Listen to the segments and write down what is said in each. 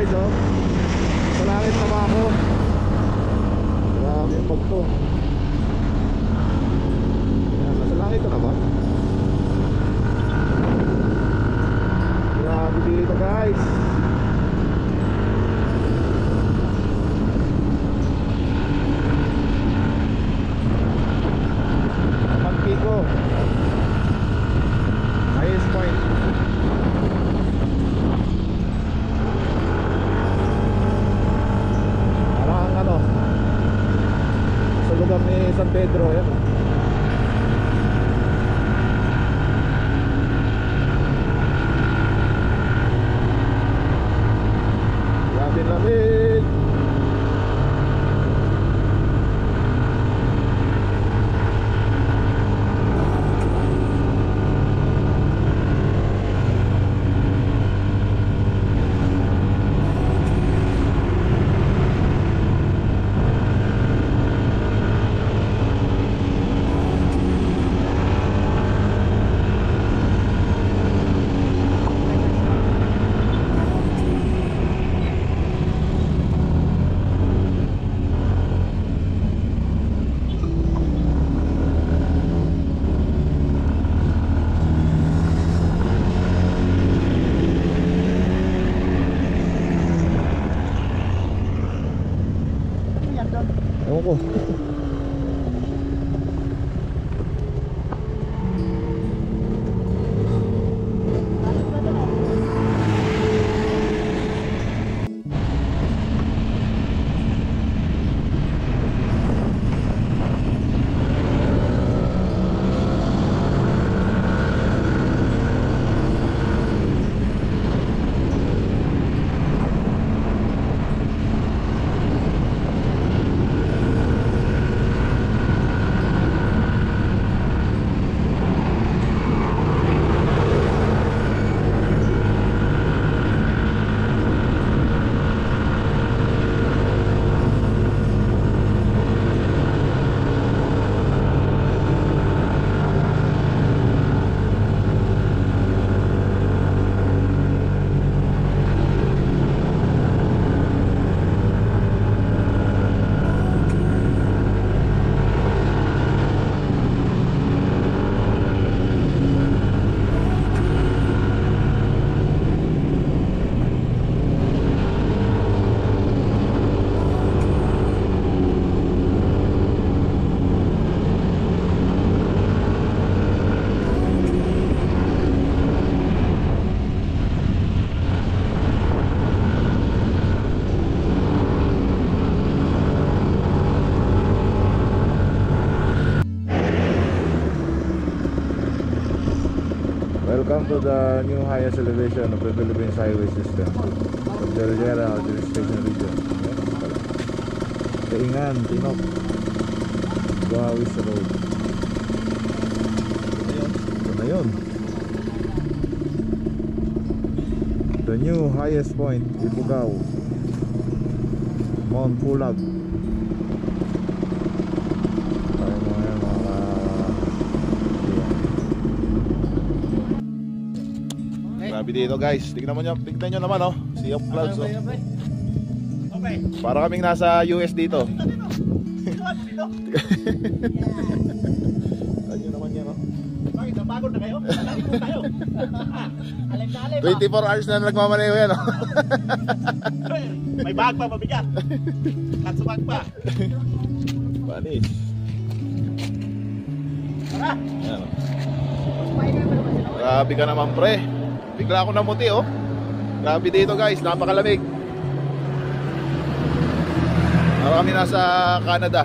guys, oh. Sa langit na ba ako? Grabe yung pagto. Ayan, nasa langit ka na ba? Grabe dito guys. Pagpiko, highest point. Parang ano, sa lugar ni San Pedro. Yan. Lamig. Ewan ko. Welcome to the new highest elevation of the Philippines highway system from Delgera Administration Region. Kaingan, Tinok, Gawis Road. Ito na yun. The new highest point, Ifugao, Mount Pulag. Grabe dito guys, tignan nyo naman oh, Sea of Clouds oh. Para kaming nasa US dito. Ano naman yan oh. Bakit napagod na kayo? Alin po tayo. 24 hours na nagmamaneho yan oh. May bag pa mabigat. Natsubag pa. Panis. Tara. Grabe ka naman pre. Bigla ako namuti oh. Grabe dito guys, napakalamig. Para kami nasa Canada.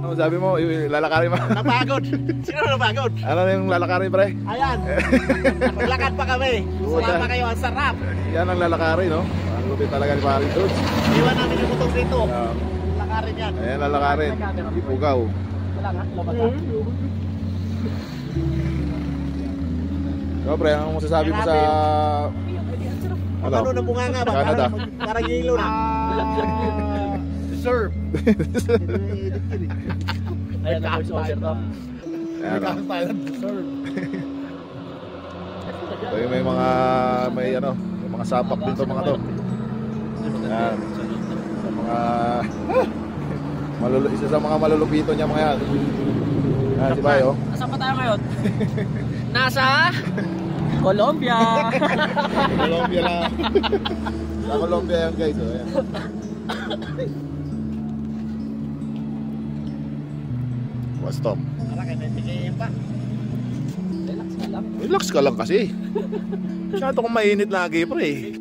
Ano sabi mo, lalakarin mo? Napagod. Sino napagod? Ano yung lalakarin pre? Ayan. Maglakad pa kami. Sumama kayo, ang sarap. Yan ang lalakarin no. Ang lupit talaga ni Paring Dudes. Iwan namin yung butong dito. Lalakarin yan. Ayan lalakarin. Ifugao. Wala nga, labas ha. So pre, ano masasabi mo sa ano na bunganga ba? Canada? Parang yelo na. Deserve. Ayan na voice over to. Ayan na. Deserve. So yung may mga sapak dito mga to. Yan. Sa mga isa sa mga malulupito niya mga yan. Yan si Bayo. Nasaan pa tayo ngayon? Nasa Colombia. Colombia lang. Sa Colombia yan guys. Oh, yan. Wastom. Relax ka lang. Relax ka lang kasi. Masyado kong mainit lagi pre.